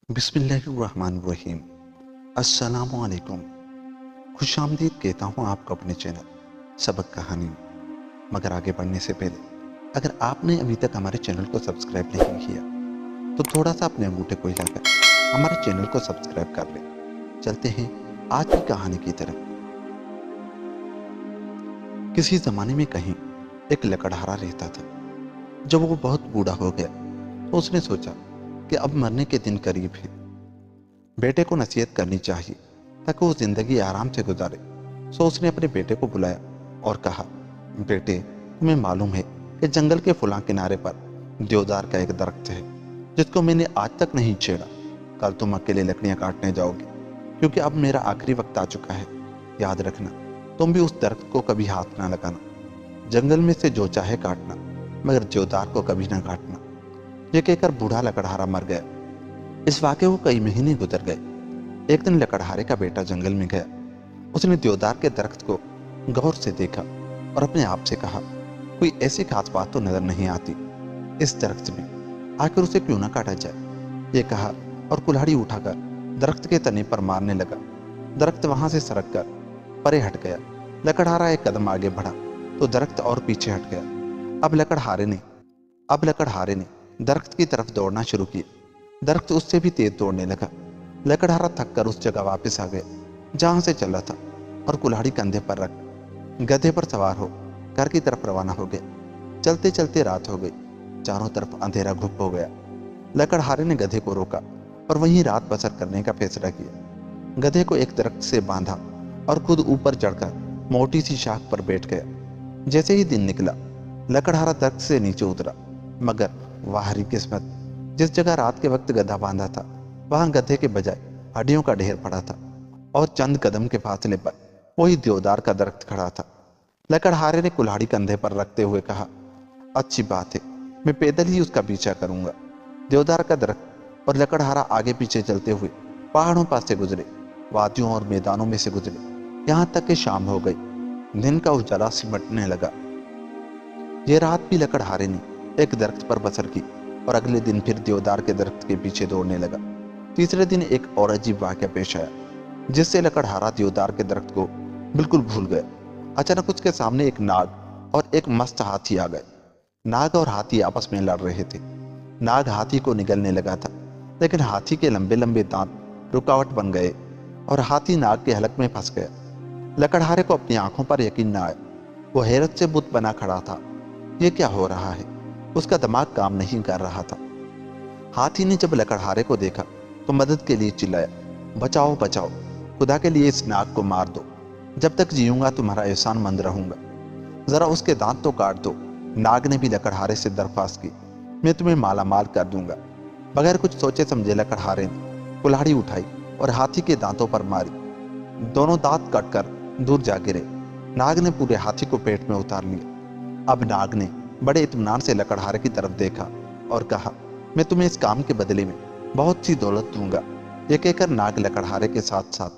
बिस्मिल्लाहिर्रहमानिर्रहीम। अस्सलाम वालेकुम। खुश आमदीद कहता हूँ आपको अपने चैनल सबक कहानी में। मगर आगे बढ़ने से पहले अगर आपने अभी तक हमारे चैनल को सब्सक्राइब नहीं किया तो थोड़ा सा अपने अंगूठे को हिलाकर हमारे चैनल को सब्सक्राइब कर लें। चलते हैं आज की कहानी की तरफ। किसी ज़माने में कहीं एक लकड़हारा रहता था। जब वो बहुत बूढ़ा हो गया तो उसने सोचा कि अब मरने के दिन करीब है, बेटे को नसीहत करनी चाहिए ताकि वो जिंदगी आराम से गुजारे। सो उसने अपने बेटे को बुलाया और कहा, बेटे, तुम्हें मालूम है कि जंगल के फुलां किनारे पर देवदार का एक दरख्त है जिसको मैंने आज तक नहीं छेड़ा। कल तुम अकेले लकड़ियां काटने जाओगे क्योंकि अब मेरा आखिरी वक्त आ चुका है। याद रखना, तुम भी उस दरख्त को कभी हाथ ना लगाना। जंगल में से जो चाहे काटना, मगर देवदार को कभी ना काटना। ये कहकर बूढ़ा लकड़हारा मर गया। इस वाक़े को कई महीने गुजर गए। एक दिन लकड़हारे का बेटा जंगल में गया। उसने देवदार के दरख्त को गौर से देखा और अपने आप से कहा, कोई ऐसी खास बात तो नजर नहीं आती इस दरख्त में, आखिर उसे क्यों ना काटा जाए। ये कहा और कुल्हाड़ी उठाकर दरख्त के तने पर मारने लगा। दरख्त वहां से सरक कर परे हट गया। लकड़हारा एक कदम आगे बढ़ा तो दरख्त और पीछे हट गया। अब लकड़हारे ने दरख्त की तरफ दौड़ना शुरू किया। दरख्त उससे भी तेज दौड़ने लगा। लकड़हारा थक कर उस जगह वापस आ गया जहां से चला था और कुल्हाड़ी कंधे पर रख गधे पर सवार हो घर की तरफ रवाना हो गया। चलते चलते रात हो गई। चारों तरफ अंधेरा घुप हो गया। लकड़हारे ने गधे को रोका और वहीं रात बसर करने का फैसला किया। गधे को एक दरख्त से बांधा और खुद ऊपर चढ़कर मोटी सी शाख पर बैठ गया। जैसे ही दिन निकला, लकड़हारा दरख्त से नीचे उतरा, मगर वाहरी किस्मत, जिस जगह रात के वक्त गधा बांधा था वहां गधे के बजाय हड्डियों का ढेर पड़ा था और चंद कदम के फासले पर वही देवदार का दरख्त खड़ा था। लकड़हारे ने कुल्हाड़ी कंधे पर रखते हुए कहा, अच्छी बात है, मैं पैदल ही उसका पीछा करूंगा। देवदार का दरख्त और लकड़हारा आगे पीछे चलते हुए पहाड़ों पास से गुजरे, वादियों और मैदानों में से गुजरे, यहाँ तक कि शाम हो गई। दिन का उजाला सिमटने लगा। ये रात भी लकड़हारे ने एक दरख्त पर बसर की और अगले दिन फिर देवदार के दरख्त के पीछे दौड़ने लगा। तीसरे दिन एक और अजीब वाक़या पेश आया जिससे लकड़हारा देवदार के दरख्त को बिल्कुल भूल गया। अचानक उसके सामने एक नाग और एक मस्त हाथी आ गए। नाग और हाथी आपस में लड़ रहे थे। नाग हाथी को निगलने लगा था, लेकिन हाथी के लंबे लंबे दांत रुकावट बन गए और हाथी नाग के हलक में फंस गया। लकड़हारे को अपनी आंखों पर यकीन न आया। वो हैरत से बुत बना खड़ा था। ये क्या हो रहा है? उसका दिमाग काम नहीं कर रहा था। हाथी ने जब लकड़हारे को देखा तो मदद के लिए चिल्लाया, बचाओ बचाओ, खुदा के लिए इस नाग को मार दो। जब तक जीऊंगा तुम्हारा एहसान मंद रहूंगा। जरा उसके दांत तो काट दो। नाग ने भी लकड़हारे से दरख्वास्त की, मैं तुम्हें माला माल कर दूंगा। बगैर कुछ सोचे समझे लकड़हारे ने कुल्हाड़ी उठाई और हाथी के दांतों पर मारी। दोनों दांत कटकर दूर जा गिरे। नाग ने पूरे हाथी को पेट में उतार लिया। अब नाग ने बड़े इत्मीनान से लकड़हारे की तरफ देखा और कहा, मैं तुम्हें इस काम के बदले में बहुत सी दौलत दूंगा। यह कहकर नाग लकड़हारे के साथ साथ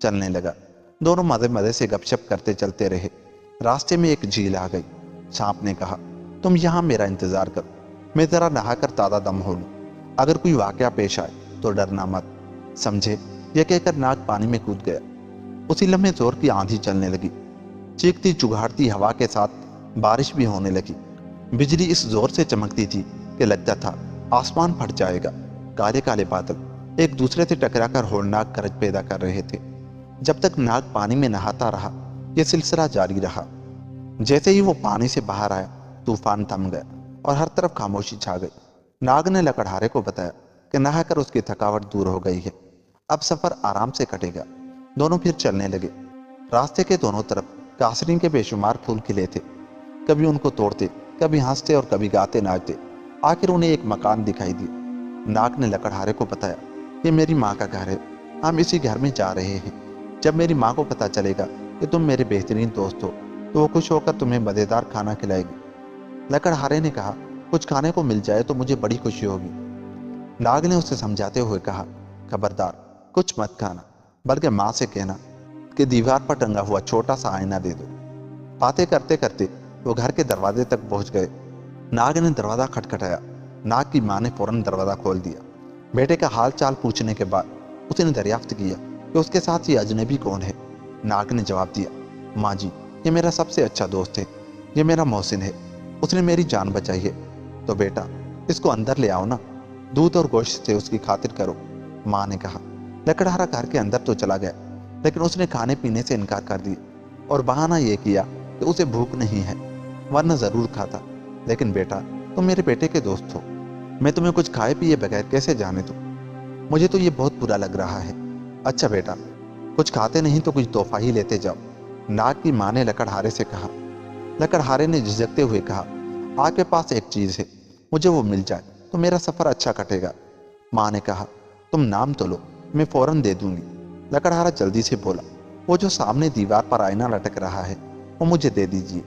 चलने लगा। दोनों मजे मजे से गपशप करते चलते रहे। रास्ते में एक झील आ गई। सांप ने कहा, तुम यहाँ मेरा इंतजार करो, मैं जरा नहाकर ताज़ा दम हो लूं। अगर कोई वाकया पेश आए तो डरना मत, समझे। यह कहकर नाग पानी में कूद गया। उसी लम्हे जोर की आंधी चलने लगी। चीखती चुघाड़ती हवा के साथ बारिश भी होने लगी। बिजली इस जोर से चमकती थी कि लगता था आसमान फट जाएगा। काले काले बादल एक दूसरे से टकराकर होलनाक गरज पैदा कर रहे थे। जब तक नाग पानी में नहाता रहा, यह सिलसिला जारी रहा। जैसे ही वो पानी से बाहर आया, तूफान थम गया और हर तरफ खामोशी छा गई। नाग ने लकड़हारे को बताया कि नहाकर उसकी थकावट दूर हो गई है, अब सफर आराम से कटेगा। दोनों फिर चलने लगे। रास्ते के दोनों तरफ कासरीन के बेशुमार फूल खिले थे। कभी उनको तोड़ते, कभी हंसते और कभी गाते नाचते। आखिर उन्हें एक मकान दिखाई दिया। नाग ने लकड़हारे को बताया, ये मेरी माँ का घर है, हम इसी घर में जा रहे हैं। जब मेरी माँ को पता चलेगा कि तुम मेरे बेहतरीन दोस्त हो तो वो खुश होकर तुम्हें मज़ेदार खाना खिलाएगी। लकड़हारे ने कहा, कुछ खाने को मिल जाए तो मुझे बड़ी खुशी होगी। नाग ने उसे समझाते हुए कहा, खबरदार, कुछ मत खाना, बल्कि माँ से कहना कि दीवार पर टंगा हुआ छोटा सा आईना दे दो। बातें करते करते वो घर के दरवाजे तक पहुंच गए। नाग ने दरवाज़ा खटखटाया। नाग की माँ ने फौरन दरवाज़ा खोल दिया। बेटे का हाल चाल पूछने के बाद उसने दरियाफ्त किया कि उसके साथ ये अजनबी कौन है। नाग ने जवाब दिया, माँ जी, ये मेरा सबसे अच्छा दोस्त है, ये मेरा मोहसिन है, उसने मेरी जान बचाई है। तो बेटा इसको अंदर ले आओ ना, दूध और गोश्त से उसकी खातिर करो। माँ ने कहा। लकड़हारा घर के अंदर तो चला गया, लेकिन उसने खाने पीने से इनकार कर दिया और बहाना यह किया कि उसे भूख नहीं है, वरना जरूर खाता। लेकिन बेटा तुम मेरे बेटे के दोस्त हो, मैं तुम्हें कुछ खाए पिए बगैर कैसे जाने दूं? मुझे तो ये बहुत बुरा लग रहा है। अच्छा बेटा, कुछ खाते नहीं तो कुछ तोहफा ही लेते जाओ, नाग की माँ ने लकड़हारे से कहा। लकड़हारे ने झिझकते हुए कहा, आपके पास एक चीज है, मुझे वो मिल जाए तो मेरा सफर अच्छा कटेगा। माँ ने कहा, तुम नाम तो लो, मैं फौरन दे दूंगी। लकड़हारा जल्दी से बोला, वो जो सामने दीवार पर आईना लटक रहा है वो मुझे दे दीजिए।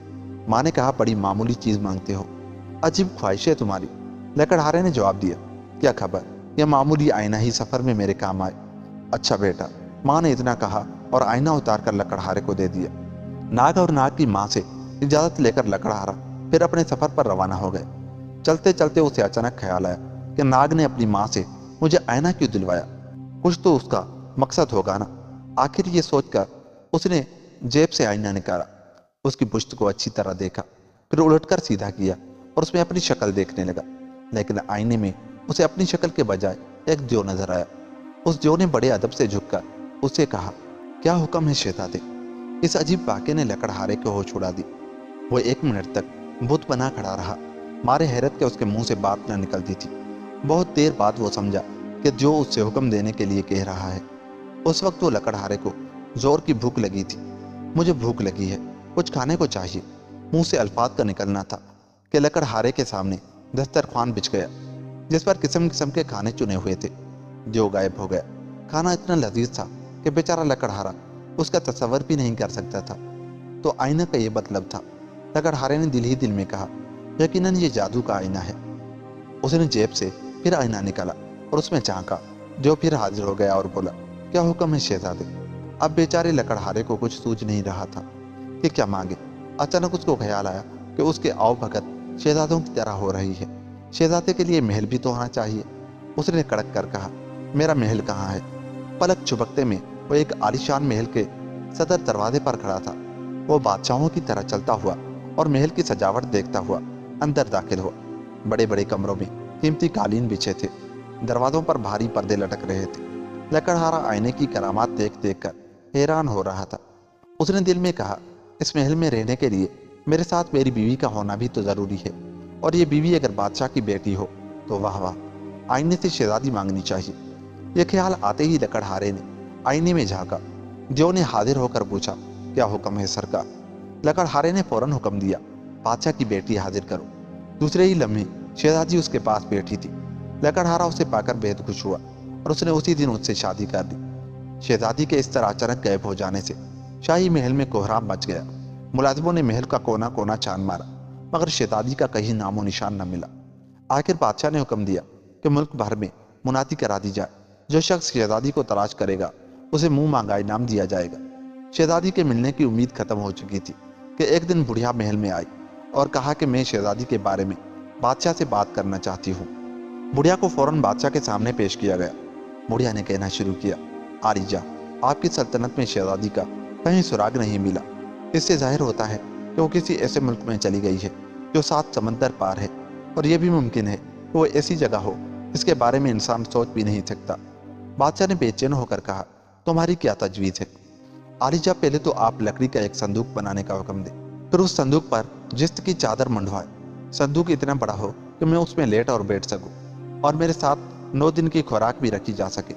माँ ने कहा, बड़ी मामूली चीज मांगते हो, अजीब ख्वाहिश है तुम्हारी। लकड़हारे ने जवाब दिया, क्या खबर, यह मामूली आईना ही सफर में मेरे काम आए। अच्छा बेटा, माँ ने इतना कहा और आईना उतार कर लकड़हारे को दे दिया। नाग और नाग की माँ से इजाजत लेकर लकड़हारा फिर अपने सफर पर रवाना हो गए। चलते चलते उसे अचानक ख्याल आया कि नाग ने अपनी माँ से मुझे आईना क्यों दिलवाया, कुछ तो उसका मकसद होगा ना। आखिर ये सोचकर उसने जेब से आईना निकाला, उसकी पुश्त को अच्छी तरह देखा, फिर उलटकर सीधा किया और उसमें अपनी शक्ल देखने लगा। लेकिन आईने में उसे अपनी शक्ल के बजाय एक दियो नजर आया। उस दियो ने बड़े अदब से झुककर उससे कहा, क्या हुक्म है शहजादे? इस अजीब वाक़े ने लकड़हारे को होश उड़ा दी। वो 1 मिनट तक बुत बना खड़ा रहा, मारे हैरत के उसके मुंह से बात न निकलती थी। बहुत देर बाद वो समझा कि जो उससे हुक्म देने के लिए कह रहा है। उस वक्त वो लकड़हारे को जोर की भूख लगी थी। मुझे भूख लगी है, कुछ खाने को चाहिए, मुंह से अल्फाज का निकलना था कि लकड़हारे के सामने दस्तरखान बिछ गया, जिस पर किस्म किस्म के खाने चुने हुए थे। जो गायब हो गया। खाना इतना लजीज था कि बेचारा लकड़हारा उसका तस्वर भी नहीं कर सकता था। तो आईना का ये मतलब था। लकड़हारे ने दिल ही दिल में कहा, यकीनन ये जादू का आईना है। उसने जेब से फिर आईना निकाला और उसमें झांका। जो फिर हाजिर हो गया और बोला, क्या हुक्म है शहजादे? अब बेचारे लकड़हारे को कुछ सूझ नहीं रहा था कि क्या मांगे। अचानक उसको ख्याल आया कि उसके आओ भगत शहजादों की तरह हो रही है, शहजादे के लिए महल भी तो होना चाहिए। उसने कड़क कर कहा, मेरा महल कहाँ है? पलक झपकते में वो एक आलीशान महल के सदर दरवाजे पर खड़ा था। वो बादशाहों की तरह चलता हुआ और महल की सजावट देखता हुआ अंदर दाखिल हुआ। बड़े बड़े कमरों में कीमती कालीन बिछे थे, दरवाजों पर भारी पर्दे लटक रहे थे। लकड़हारा आईने की करामात देख देख कर हैरान हो रहा था। उसने दिल में कहा, इस महल में रहने के लिए मेरे साथ मेरी बीवी का होना भी तो जरूरी है, और ये बीवी अगर बादशाह की बेटी हो तो वाह वाह, आईने से शहजादी मांगनी चाहिए। यह ख्याल आते ही लकड़हारे ने आईने में झांका। जो ने हाजिर होकर पूछा, क्या हुक्म है सरकार? लकड़हारे ने फौरन हुक्म दिया, बादशाह की बेटी हाजिर करो। दूसरे ही लम्हे शहजादी उसके पास बैठी थी। लकड़हारा उसे पाकर बेहद खुश हुआ और उसने उसी दिन उससे शादी कर दी। शहजादी के इस तरह अचानक गायब हो जाने से शाही महल में कोहराम मच गया। मुलाजिमों ने महल का कोना कोना छान मारा, मगर शहजादी का कहीं नामो निशान न मिला। आखिर बादशाह ने हुक्म दिया कि मुल्क भर में मुनादी करा दी जाए, जो शख्स शहजादी को तलाश करेगा उसे मुंह मांगा इनाम दिया जाएगा। शहजादी के मिलने की उम्मीद खत्म हो चुकी थी कि एक दिन बुढ़िया महल में आई और कहा कि मैं शहजादी के बारे में बादशाह से बात करना चाहती हूँ। बुढ़िया को फौरन बादशाह के सामने पेश किया गया। बुढ़िया ने कहना शुरू किया, आरिजा, आपकी सल्तनत में शहजादी का कहीं सुराग नहीं मिला। इससे जाहिर होता है कि वो किसी ऐसे मुल्क में चली गई है जो 7 समंदर पार है, और यह भी मुमकिन है कि वो ऐसी जगह हो जिसके बारे में इंसान सोच भी नहीं सकता। बादशाह ने बेचैन होकर कहा, तुम्हारी क्या तजवीज़ है? आलिजा, पहले तो आप लकड़ी का एक संदूक बनाने का हुक्म दें, फिर उस संदूक पर जिस्त की चादर मंडवाए। संदूक इतना बड़ा हो कि मैं उसमें लेट और बैठ सकूं, और मेरे साथ 9 दिन की खुराक भी रखी जा सके।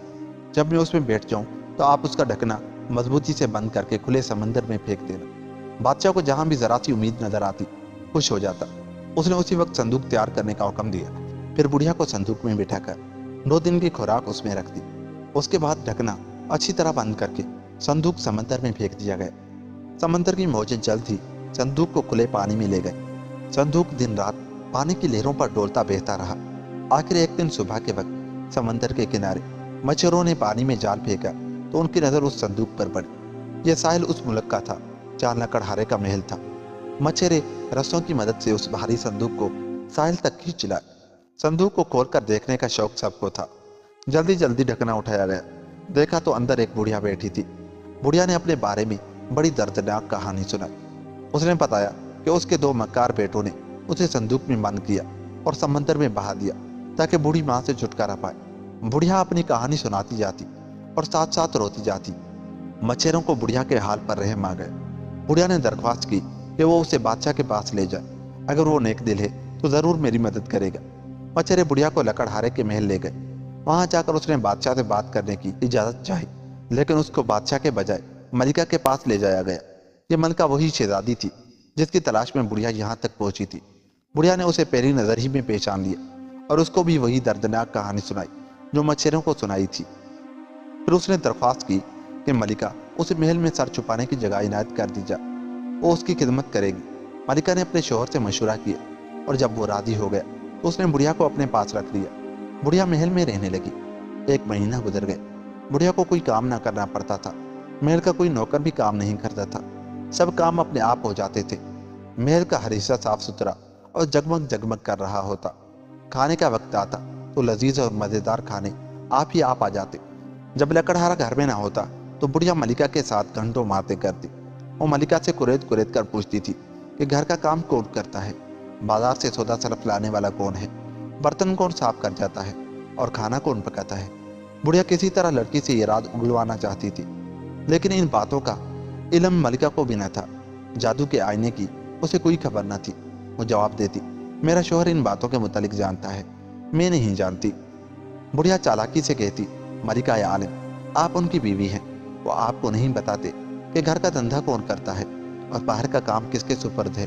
जब मैं उसमें बैठ जाऊं तो आप उसका ढकना मजबूती से बंद करके खुले समंदर में फेंक देना। बादशाह को जहां भी जरा सी उम्मीद नजर आती खुश हो जाता। उसने उसी वक्त संदूक तैयार करने का हुक्म दिया। फिर बुढ़िया को संदूक में बिठाकर 9 दिन की खुराक उसमें रख दी। उसके बाद ढकना अच्छी तरह बंद करके संदूक समंदर में फेंक दिया गया। समंदर की मौजें जल्द ही संदूक को खुले पानी में ले गए। संदूक दिन रात पानी की लहरों पर डोलता बहता रहा। आखिर एक दिन सुबह के वक्त समंदर के किनारे मच्छरों ने पानी में जाल फेंका तो उनकी नजर उस संदूक पर पड़ी। यह साहिल उस मुल्क का था जहाँ लकड़हारे का महल था। मच्छरे रस्सों की मदद से उस भारी संदूक को साहिल तक खींच लाए। संदूक को खोलकर देखने का शौक सबको था। जल्दी जल्दी ढकना उठाया गया। देखा तो अंदर एक बुढ़िया बैठी थी। बुढ़िया ने अपने बारे में बड़ी दर्दनाक कहानी सुनाई। उसने बताया कि उसके 2 मक्कार बेटों ने उसे संदूक में बंद किया और समंदर में बहा दिया ताकि बूढ़ी माँ से छुटकारा पाए। बुढ़िया अपनी कहानी सुनाती जाती और साथ साथ रोती जाती। मच्छरों को बुढ़िया के हाल पर रहम आ गए। बुढ़िया ने दरख्वास्त की कि वो उसे बादशाह के पास ले जाए, अगर वो नेक दिल है तो जरूर मेरी मदद करेगा। मच्छरे बुढ़िया को लकड़हारे के महल ले गए। वहां जाकर उसने बादशाह से बात करने की इजाजत चाही, लेकिन उसको बादशाह के बजाय मलिका के पास ले जाया गया। ये मलिका वही शहजादी थी जिसकी तलाश में बुढ़िया यहाँ तक पहुंची थी। बुढ़िया ने उसे पहली नजर ही में पहचान लिया और उसको भी वही दर्दनाक कहानी सुनाई जो मच्छरों को सुनाई थी। फिर उसने दरख्वास्त की कि मलिका उसे महल में सर छुपाने की जगह इनायत कर दी जाए, वो उसकी खिदमत करेगी। मलिका ने अपने शोहर से मशवरा किया और जब वो राजी हो गया तो उसने बुढ़िया को अपने पास रख लिया। बुढ़िया महल में रहने लगी। 1 महीना गुजर गए। बुढ़िया को कोई काम ना करना पड़ता था। महल का कोई नौकर भी काम नहीं करता था। सब काम अपने आप हो जाते थे। महल का हर हिस्सा साफ सुथरा और जगमग जगमग कर रहा होता। खाने का वक्त आता तो लजीज और मजेदार खाने आप ही आप आ जाते। जब लकड़हारा घर में ना होता तो बुढ़िया मलिका के साथ घंटों बातें करती। वो मलिका से कुरेद कुरेद कर पूछती थी कि घर का काम कौन करता है, बाजार से सौदा सरफ लाने वाला कौन है, बर्तन कौन साफ कर जाता है और खाना कौन पकाता है। बुढ़िया किसी तरह लड़की से ये राज उगलवाना चाहती थी, लेकिन इन बातों का इल्म मलिका को भी न था। जादू के आईने की उसे कोई खबर न थी। वो जवाब देती, मेरा शोहर इन बातों के मुतालिक जानता है, मैं नहीं जानती। बुढ़िया चालाकी से कहती, मलिका या आलिम, आप उनकी बीवी हैं, वो आपको नहीं बताते कि घर का धंधा कौन करता है और बाहर का काम किसके सुपर्द है।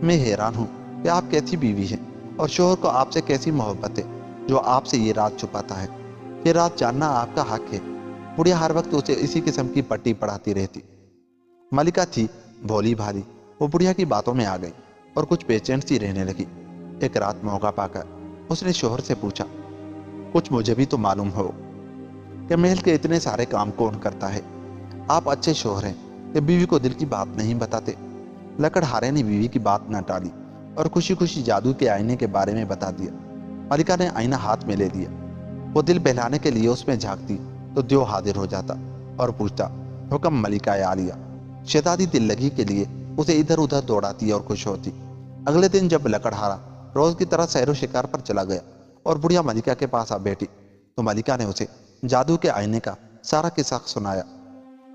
मैं हैरान हूँ कि आप कैसी बीवी हैं और शोहर को आपसे कैसी मोहब्बत है जो आपसे ये राज छुपाता है। ये राज जानना आपका हक है। बुढ़िया हर वक्त उसे इसी किस्म की पट्टी पढ़ाती रहती। मलिका थी भोली भाली। वो बुढ़िया की बातों में आ गई और कुछ बेचैन सी रहने लगी। एक रात मौका पाकर उसने शोहर से पूछा, कुछ मुझे भी तो मालूम हो कि महल के इतने सारे काम कौन करता है। आप अच्छे शोहर हैं कि बीवी को दिल की बात नहीं बताते। लकड़हारे ने बीवी की बात न टाली और खुशी खुशी जादू के आईने के बारे में बता दिया। मलिका ने आईना हाथ में ले लिया। वो दिल बहलाने के लिए उसमें झांकती तो देव हाजिर हो जाता और पूछता, हुक्म मलिका या आलिया। शहजादी दिल लगी के लिए उसे इधर उधर दौड़ाती और खुश होती। अगले दिन जब लकड़हारा रोज की तरह सैरो शिकार पर चला गया और बुढ़िया मलिका के पास आ बैठी तो मलिका ने उसे जादू के आईने का सारा किस्सा सुनाया।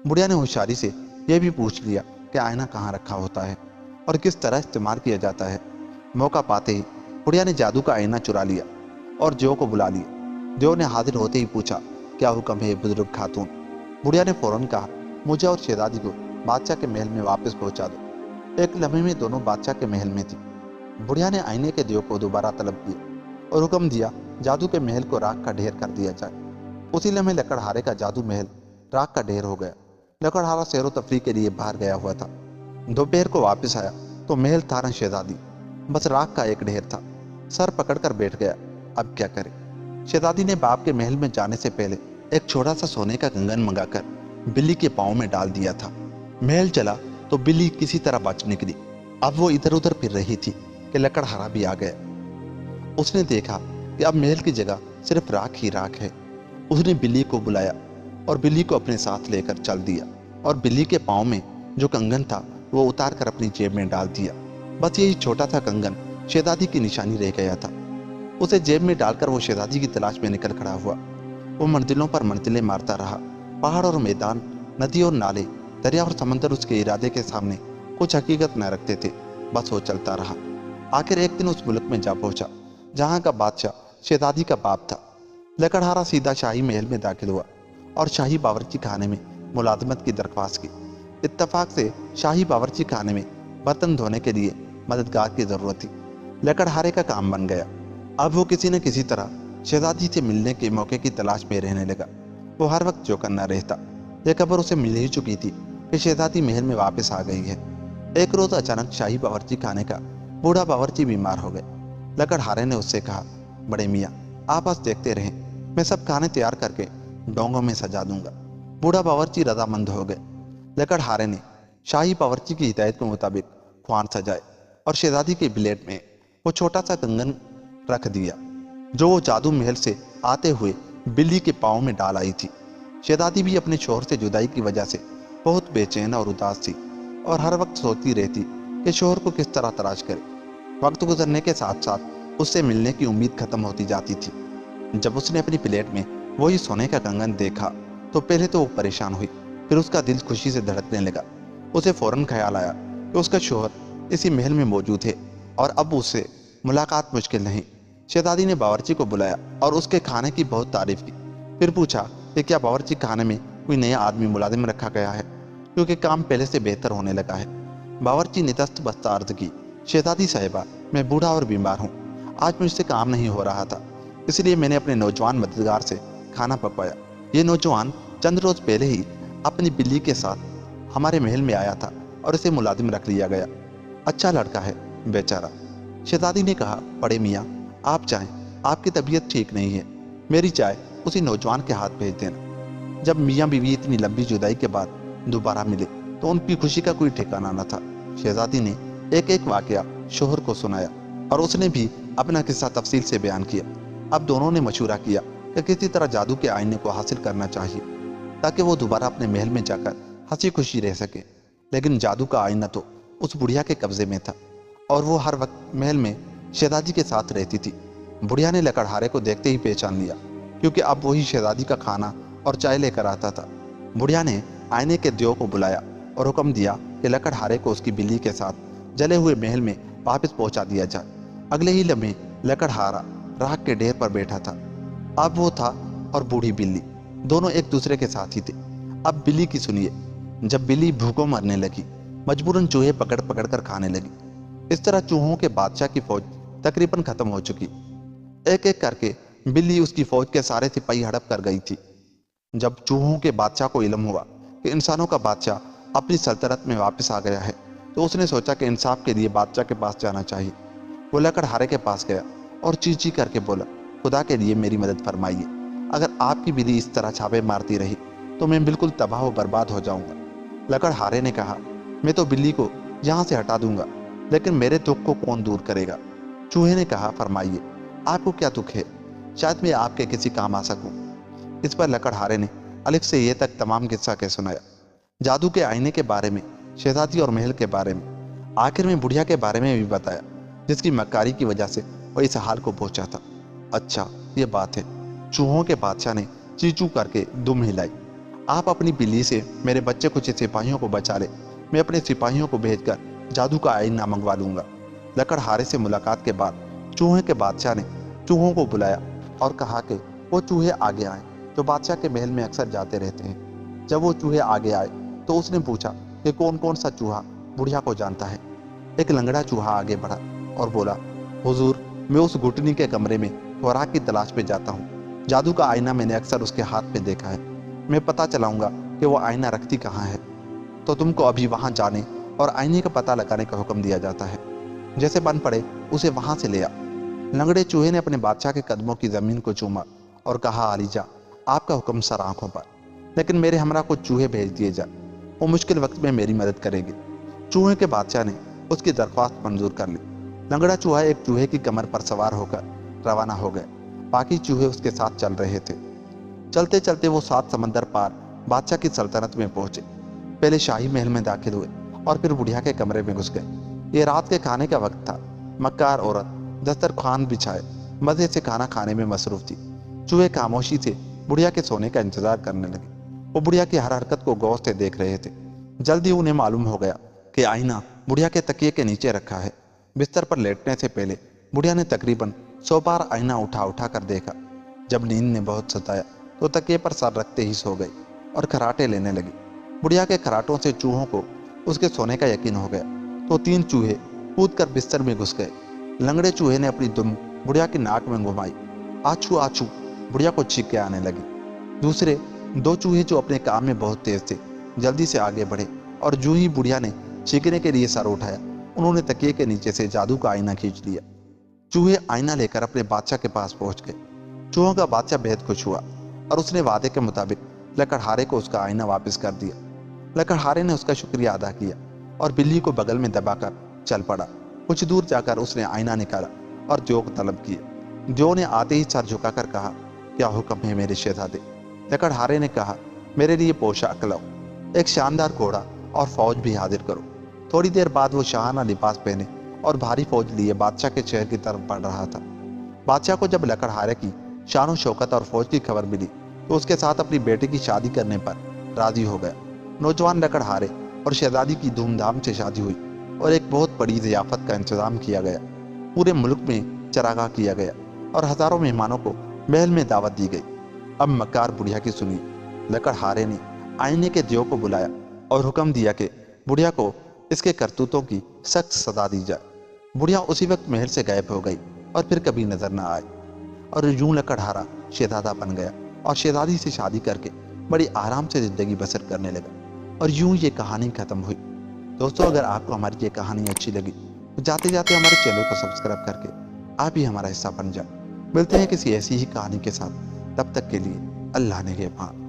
बुढ़िया ने होशियारी से यह भी पूछ लिया कि आईना कहाँ रखा होता है और किस तरह इस्तेमाल किया जाता है। मौका पाते ही बुढ़िया ने जादू का आईना चुरा लिया और देव को बुला लिया। देव ने हाजिर होते ही पूछा, क्या हुक्म है बुजुर्ग खातून। बुढ़िया ने फौरन कहा, मुझे और शहजादी को बादशाह के महल में वापस पहुंचा दो। एक लम्हे में दोनों बादशाह के महल में थी। बुढ़िया ने आईने के देव को दोबारा तलब किया और हुक्म दिया, जादू के महल को राख का ढेर कर दिया जाए। उसी लम्हे लकड़हारे का जादू महल राख का ढेर हो गया। लकड़हारा सैरो तफरी के लिए बाहर गया हुआ था। दोपहर को वापस आया तो महल था न शहजादी, बस राख का एक ढेर था। सर पकड़कर बैठ गया, अब क्या करे। शहजादी ने बाप के महल में जाने से पहले एक छोटा सा सोने का कंगन मंगाकर बिल्ली के पाँव में डाल दिया था। महल चला तो बिल्ली किसी तरह बच निकली। अब वो इधर उधर फिर रही थी कि लकड़हारा भी आ गया। उसने देखा कि अब महल की जगह सिर्फ राख ही राख है। उसने बिल्ली को बुलाया और बिल्ली को अपने साथ लेकर चल दिया और बिल्ली के पाँव में जो कंगन था वो उतार कर अपनी जेब में डाल दिया। बस यही छोटा सा कंगन शहजादी की निशानी रह गया था। उसे जेब में डालकर वो शहजादी की तलाश में निकल खड़ा हुआ। वो मंजिलों पर मंजिलें मारता रहा। पहाड़ और मैदान, नदी और नाले, दरिया और समंदर उसके इरादे के सामने कुछ हकीकत न रखते थे। बस वो चलता रहा। आखिर एक दिन उस मुल्क में जा पहुंचा जहाँ का बादशाह शहजादी का बाप था। लकड़हारा सीधा शाही महल में दाखिल हुआ और शाही बावर्ची खाने में मुलाजमत की दरख्वास्त की। इत्तफाक से शाही बावर्ची खाने में बर्तन धोने के लिए मददगार की जरूरत थी। लकड़हारे का काम बन गया। अब वो किसी न किसी तरह शहजादी से मिलने के मौके की तलाश में रहने लगा। वो हर वक्त चौकन्ना रहता। यह खबर उसे मिल ही चुकी थी कि शहजादी महल में वापस आ गई है। एक रोज अचानक शाही बावर्ची खाने का बूढ़ा बावर्ची बीमार हो गया। लकड़हारे ने उससे कहा, बड़े मियाँ आप बस देखते रहें, मैं सब खाने तैयार करके डोंगों में सजा दूंगा। बूढ़ा बावर्ची रजामंद हो गए। लकड़हारे ने शाही बावर्ची की हिदायत के मुताबिक ख्वान सजाए और शहजादी के प्लेट में वो छोटा सा कंगन रख दिया जो वो जादू महल से आते हुए बिल्ली के पाँव में डाल आई थी। शहजादी भी अपने शोहर से जुदाई की वजह से बहुत बेचैन और उदास थी और हर वक्त सोचती रहती कि शोहर को किस तरह तलाश करे। वक्त गुजरने के साथ साथ उससे मिलने की उम्मीद खत्म होती जाती थी। जब उसने अपनी प्लेट में वही सोने का कंगन देखा तो पहले तो वो परेशान हुई, फिर उसका दिल खुशी से धड़कने लगा। उसे फौरन ख्याल आया कि उसका शोहर इसी महल में मौजूद है और अब उससे मुलाकात मुश्किल नहीं। शहजादी ने बावर्ची को बुलाया और उसके खाने की बहुत तारीफ की। फिर पूछा कि क्या बावर्ची खाने में कोई नया आदमी मुलाजिम रखा गया है, क्योंकि काम पहले से बेहतर होने लगा है। बावर्ची ने दस्त बस्ता अर्ज की, शहजादी साहिबा, मैं बूढ़ा और बीमार हूँ, आज मुझसे काम नहीं हो रहा था, इसलिए मैंने अपने नौजवान मददगार से खाना पकवाया। ये नौजवान चंद रोज पहले ही अपनी बिल्ली के साथ हमारे महल में आया था और इसे मुलाजिम रख लिया गया। अच्छा लड़का है बेचारा। शहजादी ने कहा, बड़े मियाँ आप चाहें, आपकी तबीयत ठीक नहीं है, मेरी चाय उसी नौजवान के हाथ भेज देना। जब मियाँ बीवी इतनी लंबी जुदाई के बाद दोबारा मिले तो उनकी खुशी का कोई ठिकाना न था। शहजादी ने एक एक वाकया शोहर को सुनाया और उसने भी अपना किस्सा तफसील से बयान किया। अब दोनों ने मशूरा किया कि किसी तरह जादू के आईने को हासिल करना चाहिए ताकि वो दोबारा अपने महल में जाकर हंसी खुशी रह सके। लेकिन जादू का आईना तो उस बुढ़िया के कब्जे में था और वो हर वक्त महल में शहजादी के साथ रहती थी। बुढ़िया ने लकड़हारे को देखते ही पहचान लिया, क्योंकि अब वही शहजादी का खाना और चाय लेकर आता था। बुढ़िया ने आईने के दियो को बुलाया और हुक्म दिया कि लकड़हारे को उसकी बिल्ली के साथ जले हुए महल में वापस पहुंचा दिया जाए। अगले ही लम्हे लकड़हारा राख के ढेर पर बैठा था। अब वो था और बूढ़ी बिल्ली दोनों एक दूसरे के साथ ही थे। अब बिल्ली की सुनिए। जब बिल्ली भूखों मरने लगी, मजबूरन चूहे पकड़ पकड़ कर खाने लगी। इस तरह चूहों के बादशाह की फौज तकरीबन खत्म हो चुकी। एक एक करके बिल्ली उसकी फौज के सारे सिपाही हड़प कर गई थी। जब चूहों के बादशाह को इल्म हुआ कि इंसानों का बादशाह अपनी सल्तनत में वापस आ गया है, तो उसने सोचा कि इंसाफ के लिए बादशाह के पास जाना चाहिए। वो लकड़हारे के पास गया और चींची करके बोला, खुदा के लिए मेरी मदद फरमाइए, अगर आपकी बिल्ली इस तरह छापे मारती रही तो मैं बिल्कुल तबाह व बर्बाद हो जाऊंगा। लकड़हारे ने कहा, मैं तो बिल्ली को यहाँ से हटा दूंगा, लेकिन मेरे दुख को कौन दूर करेगा। चूहे ने कहा, फरमाइए आपको क्या दुख है, शायद मैं आपके किसी काम आ सकूं। इस पर लकड़हारे ने अलिफ से ये तक तमाम किस्सा कह सुनाया, जादू के आईने के बारे में, शहजादी और महल के बारे में, आखिर में बुढ़िया के बारे में भी बताया जिसकी मक्कारी की वजह से वो इस हाल को पहुंचा था। अच्छा ये बात है, चूहों के बादशाह ने चीचू करके दुम हिलाई। आप अपनी बिल्ली से मेरे बच्चे कुछ सिपाहियों को बचा ले, मैं अपने सिपाहियों को भेजकर जादू का आईना मंगवा लूंगा। लकड़हारे से मुलाकात के बाद चूहे के बादशाह ने चूहों को बुलाया और कहा कि वो चूहे आगे आए जो बादशाह के महल में अक्सर जाते रहते हैं। जब वो चूहे आगे आए तो उसने पूछा कि कौन कौन सा चूहा बुढ़िया को जानता है। एक लंगड़ा चूहा आगे बढ़ा और बोला, हुजूर मैं उस घुटनी के कमरे में खुराक की तलाश पे जाता हूँ। जादू का आईना मैंने अक्सर उसके हाथ में देखा है, मैं पता चलाऊंगा कि वो आईना रखती कहाँ है, तो तुमको अभी वहाँ जाने और आईने का पता लगाने का हुक्म दिया जाता है। जैसे बन पड़े उसे वहाँ से ले आ। लंगड़े चूहे ने अपने बादशाह के कदमों की जमीन को चूमा और कहा, आलीजा आपका हुक्म सर आंखों पर, लेकिन मेरे हमरा को चूहे भेज दिए जाए, वो मुश्किल वक्त में मेरी मदद करेंगे। चूहे के बादशाह ने उसकी दरख्वास्त मंजूर कर ली। लंगड़ा चूहा एक चूहे की कमर पर सवार होकर रवाना हो गए। बाकी चूहे उसके साथ चल रहे थे। चलते चलते वो 7 समंदर पार बादशाह की सल्तनत में पहुंचे। पहले शाही महल में दाखिल हुए और फिर बुढ़िया के कमरे में घुस गए। ये रात के खाने का वक्त था। मक्कार औरत दस्तरखान बिछाए मजे से खाना खाने में मसरूफ थी। चूहे खामोशी से बुढ़िया के सोने का इंतजार करने लगे। वो बुढ़िया की हर हरकत को गौर से देख रहे थे। जल्दी उन्हें मालूम हो गया कि आईना बुढ़िया के तकिए के नीचे रखा है। बिस्तर पर लेटने से पहले बुढ़िया ने तकरीबन 100 बार आईना उठा उठा कर देखा। जब नींद ने बहुत सताया तो तकिए पर सर रखते ही सो गई और खराटे लेने लगी। बुढ़िया के खराटों से चूहों को उसके सोने का यकीन हो गया तो 3 चूहे कूद कर बिस्तर में घुस गए। लंगड़े चूहे ने अपनी दुम बुढ़िया की नाक में घुमाई। आछू आछू बुढ़िया को छींके आने लगी। दूसरे 2 चूहे जो अपने काम में बहुत तेज थे जल्दी से आगे बढ़े और जो ही बुढ़िया ने छींकने के लिए सर उठाया, उन्होंने तकिए के नीचे से जादू का आईना खींच लिया। चूहे आईना लेकर अपने बादशाह के पास पहुंच गए। चूहों का बादशाह बेहद खुश हुआ और उसने वादे के मुताबिक लकड़हारे को उसका आईना वापस कर दिया। लकड़हारे ने उसका शुक्रिया अदा किया और बिल्ली को बगल में दबाकर चल पड़ा। कुछ दूर जाकर उसने आईना निकाला और जो को तलब किया। जो ने आते ही सर झुकाकर कहा, کیا حکم ہے میرے شہزادے؟ لکڑہارے نے کہا، میرے لیے پوشاک لاؤ، ایک شاندار گھوڑا اور فوج بھی حاضر کرو۔ تھوڑی دیر بعد وہ شاہانہ لباس پہنے اور بھاری فوج لیے بادشاہ کے شہر کی طرف بڑھ رہا تھا۔ بادشاہ کو جب لکڑہارے کی شان و شوکت اور فوج کی خبر ملی تو اس کے ساتھ اپنی بیٹی کی شادی کرنے پر راضی ہو گیا۔ نوجوان لکڑہارے اور شہزادی کی دھوم دھام سے شادی ہوئی اور ایک بہت بڑی ضیافت کا انتظام کیا گیا۔ پورے ملک میں چراگاہ کیا گیا اور ہزاروں مہمانوں کو محل میں دعوت دی گئی۔ اب مکار بڑھیا کی سنی۔ لکڑہارے نے آئینے کے دیو کو بلایا اور حکم دیا کہ بڑھیا کو اس کے کرتوتوں کی سخت سزا دی جائے۔ بڑھیا اسی وقت محل سے غائب ہو گئی اور پھر کبھی نظر نہ آئی، اور یوں لکڑہارا شہزادہ بن گیا اور شہزادی سے شادی کر کے بڑی آرام سے زندگی بسر کرنے لگا۔ اور یوں یہ کہانی ختم ہوئی۔ دوستو، اگر آپ کو ہماری یہ کہانی اچھی لگی تو جاتے جاتے ہمارے چینل کو سبسکرائب کر کے آپ بھی ہمارا حصہ بن جائیں۔ ملتے ہیں کسی ایسی ہی کہانی کے ساتھ، تب تک کے لیے اللہ نگہبان۔